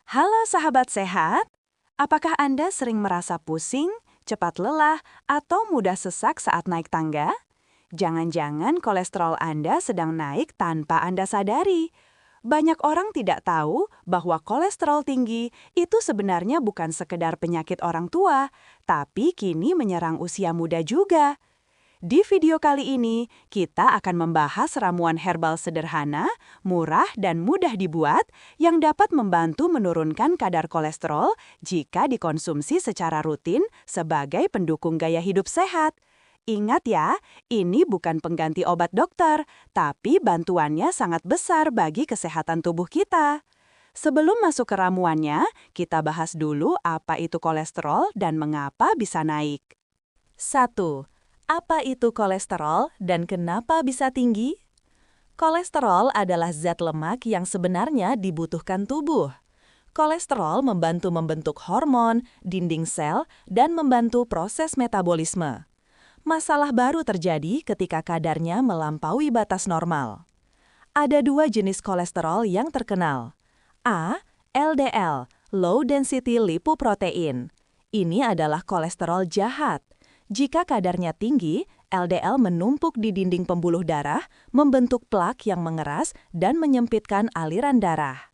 Halo sahabat sehat, apakah Anda sering merasa pusing, cepat lelah, atau mudah sesak saat naik tangga? Jangan-jangan kolesterol Anda sedang naik tanpa Anda sadari. Banyak orang tidak tahu bahwa kolesterol tinggi itu sebenarnya bukan sekedar penyakit orang tua, tapi kini menyerang usia muda juga. Di video kali ini, kita akan membahas ramuan herbal sederhana, murah, dan mudah dibuat yang dapat membantu menurunkan kadar kolesterol jika dikonsumsi secara rutin sebagai pendukung gaya hidup sehat. Ingat ya, ini bukan pengganti obat dokter, tapi bantuannya sangat besar bagi kesehatan tubuh kita. Sebelum masuk ke ramuannya, kita bahas dulu apa itu kolesterol dan mengapa bisa naik. 1. Apa itu kolesterol dan kenapa bisa tinggi? Kolesterol adalah zat lemak yang sebenarnya dibutuhkan tubuh. Kolesterol membantu membentuk hormon, dinding sel, dan membantu proses metabolisme. Masalah baru terjadi ketika kadarnya melampaui batas normal. Ada dua jenis kolesterol yang terkenal. A. LDL, Low Density Lipoprotein. Ini adalah kolesterol jahat. Jika kadarnya tinggi, LDL menumpuk di dinding pembuluh darah, membentuk plak yang mengeras dan menyempitkan aliran darah.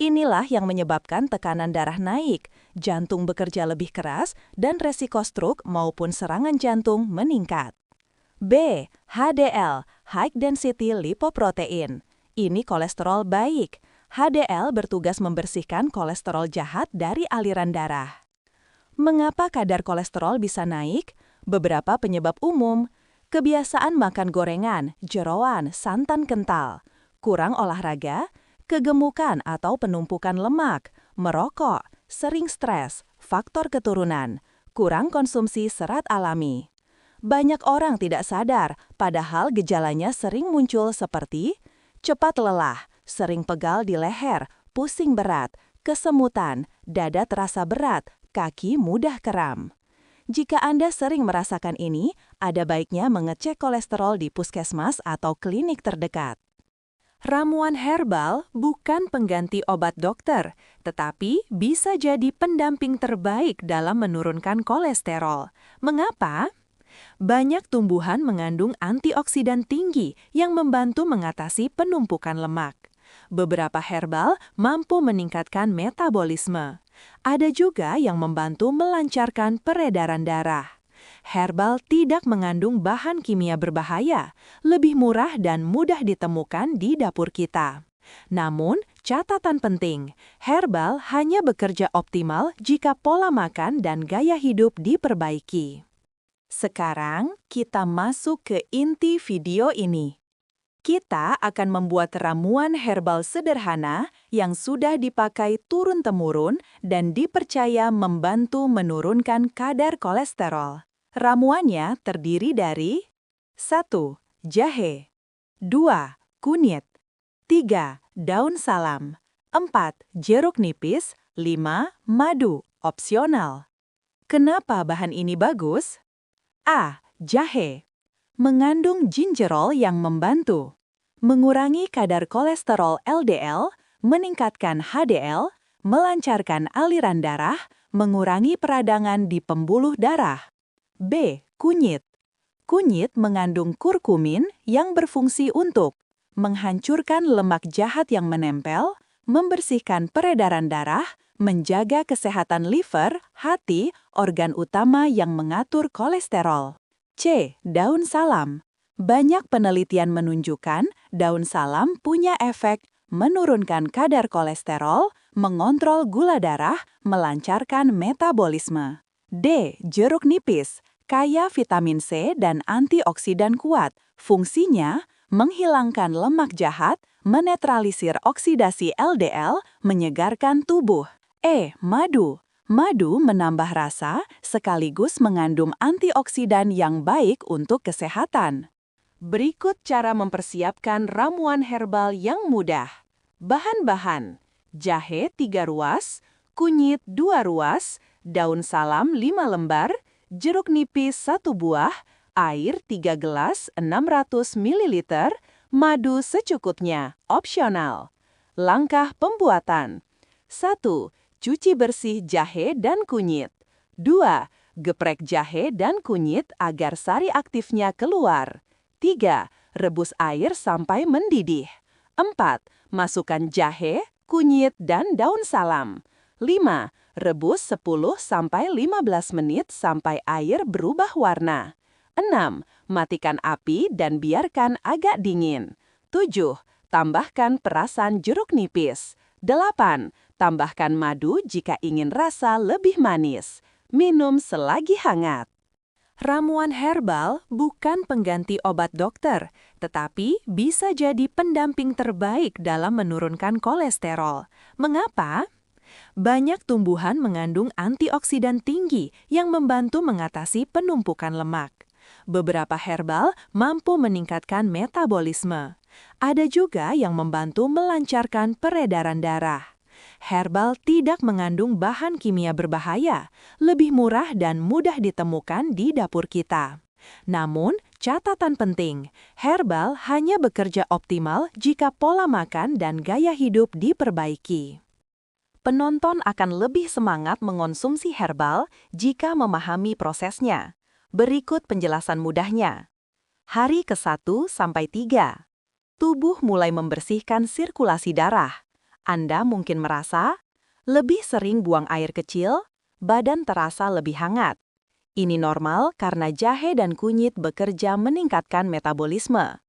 Inilah yang menyebabkan tekanan darah naik, jantung bekerja lebih keras, dan resiko stroke maupun serangan jantung meningkat. B. HDL, High Density Lipoprotein. Ini kolesterol baik. HDL bertugas membersihkan kolesterol jahat dari aliran darah. Mengapa kadar kolesterol bisa naik? Beberapa penyebab umum: kebiasaan makan gorengan, jeroan, santan kental, kurang olahraga, kegemukan atau penumpukan lemak, merokok, sering stres, faktor keturunan, kurang konsumsi serat alami. Banyak orang tidak sadar, padahal gejalanya sering muncul seperti cepat lelah, sering pegal di leher, pusing berat, kesemutan, dada terasa berat, kaki mudah kram. Jika Anda sering merasakan ini, ada baiknya mengecek kolesterol di puskesmas atau klinik terdekat. Ramuan herbal bukan pengganti obat dokter, tetapi bisa jadi pendamping terbaik dalam menurunkan kolesterol. Mengapa? Banyak tumbuhan mengandung antioksidan tinggi yang membantu mengatasi penumpukan lemak. Beberapa herbal mampu meningkatkan metabolisme. Ada juga yang membantu melancarkan peredaran darah. Herbal tidak mengandung bahan kimia berbahaya, lebih murah dan mudah ditemukan di dapur kita. Namun, catatan penting, herbal hanya bekerja optimal jika pola makan dan gaya hidup diperbaiki. Sekarang, kita masuk ke inti video ini. Kita akan membuat ramuan herbal sederhana yang sudah dipakai turun-temurun dan dipercaya membantu menurunkan kadar kolesterol. Ramuannya terdiri dari 1. Jahe 2. Kunyit 3. Daun salam 4. Jeruk nipis 5. Madu, opsional. Kenapa bahan ini bagus? A. Jahe mengandung gingerol yang membantu mengurangi kadar kolesterol LDL, meningkatkan HDL, melancarkan aliran darah, mengurangi peradangan di pembuluh darah. B. Kunyit. Kunyit mengandung kurkumin yang berfungsi untuk menghancurkan lemak jahat yang menempel, membersihkan peredaran darah, menjaga kesehatan liver, hati, organ utama yang mengatur kolesterol. C. Daun salam. Banyak penelitian menunjukkan daun salam punya efek menurunkan kadar kolesterol, mengontrol gula darah, melancarkan metabolisme. D. Jeruk nipis. Kaya vitamin C dan antioksidan kuat. Fungsinya menghilangkan lemak jahat, menetralisir oksidasi LDL, menyegarkan tubuh. E. Madu. Madu menambah rasa sekaligus mengandung antioksidan yang baik untuk kesehatan. Berikut cara mempersiapkan ramuan herbal yang mudah. Bahan-bahan: jahe 3 ruas, kunyit 2 ruas, daun salam 5 lembar, jeruk nipis 1 buah, air 3 gelas 600 ml, madu secukupnya, opsional. Langkah pembuatan: 1. Cuci bersih jahe dan kunyit. 2. Geprek jahe dan kunyit agar sari aktifnya keluar. 3. Rebus air sampai mendidih. 4. Masukkan jahe, kunyit, dan daun salam. 5. Rebus 10-15 menit sampai air berubah warna. 6. Matikan api dan biarkan agak dingin. 7. Tambahkan perasan jeruk nipis. 8. Tambahkan madu jika ingin rasa lebih manis. Minum selagi hangat. Ramuan herbal bukan pengganti obat dokter, tetapi bisa jadi pendamping terbaik dalam menurunkan kolesterol. Mengapa? Banyak tumbuhan mengandung antioksidan tinggi yang membantu mengatasi penumpukan lemak. Beberapa herbal mampu meningkatkan metabolisme. Ada juga yang membantu melancarkan peredaran darah. Herbal tidak mengandung bahan kimia berbahaya, lebih murah dan mudah ditemukan di dapur kita. Namun, catatan penting, herbal hanya bekerja optimal jika pola makan dan gaya hidup diperbaiki. Penonton akan lebih semangat mengonsumsi herbal jika memahami prosesnya. Berikut penjelasan mudahnya. Hari ke-1 sampai 3. Tubuh mulai membersihkan sirkulasi darah. Anda mungkin merasa lebih sering buang air kecil, badan terasa lebih hangat. Ini normal karena jahe dan kunyit bekerja meningkatkan metabolisme.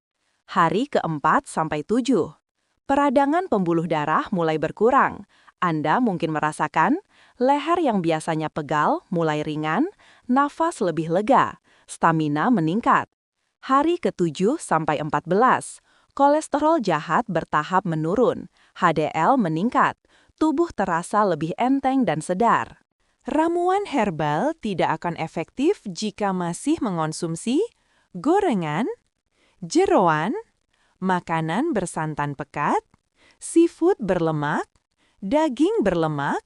Hari ke-4 sampai 7. Peradangan pembuluh darah mulai berkurang. Anda mungkin merasakan leher yang biasanya pegal mulai ringan, nafas lebih lega, stamina meningkat. Hari ke-7 sampai 14. Kolesterol jahat bertahap menurun, HDL meningkat, tubuh terasa lebih enteng dan sedar. Ramuan herbal tidak akan efektif jika masih mengonsumsi gorengan, jeroan, makanan bersantan pekat, seafood berlemak, daging berlemak,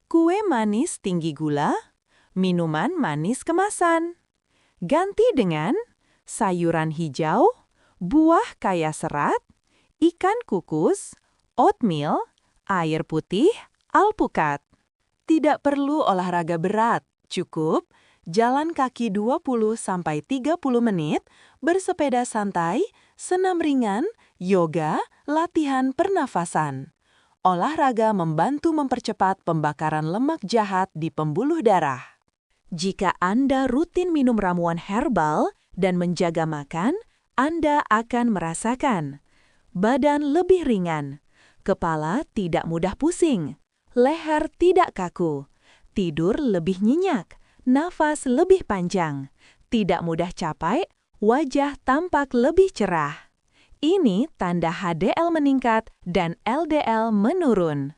kue manis tinggi gula, minuman manis kemasan. Ganti dengan sayuran hijau, buah kaya serat, ikan kukus, oatmeal, air putih, alpukat. Tidak perlu olahraga berat, cukup jalan kaki 20-30 menit, bersepeda santai, senam ringan, yoga, latihan pernafasan. Olahraga membantu mempercepat pembakaran lemak jahat di pembuluh darah. Jika Anda rutin minum ramuan herbal dan menjaga makan, Anda akan merasakan badan lebih ringan, kepala tidak mudah pusing, leher tidak kaku, tidur lebih nyenyak, nafas lebih panjang, tidak mudah capek, wajah tampak lebih cerah. Ini tanda HDL meningkat dan LDL menurun.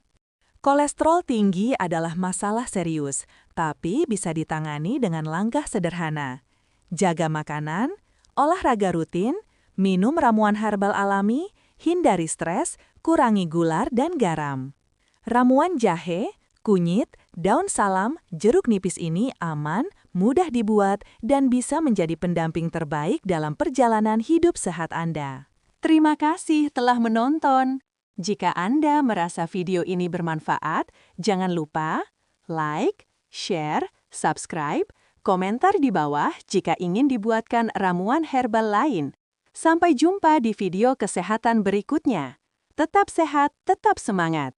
Kolesterol tinggi adalah masalah serius, tapi bisa ditangani dengan langkah sederhana. Jaga makanan, olahraga rutin, minum ramuan herbal alami, hindari stres, kurangi gula dan garam. Ramuan jahe, kunyit, daun salam, jeruk nipis ini aman, mudah dibuat, dan bisa menjadi pendamping terbaik dalam perjalanan hidup sehat Anda. Terima kasih telah menonton. Jika Anda merasa video ini bermanfaat, jangan lupa like, share, subscribe, komentar di bawah jika ingin dibuatkan ramuan herbal lain. Sampai jumpa di video kesehatan berikutnya. Tetap sehat, tetap semangat.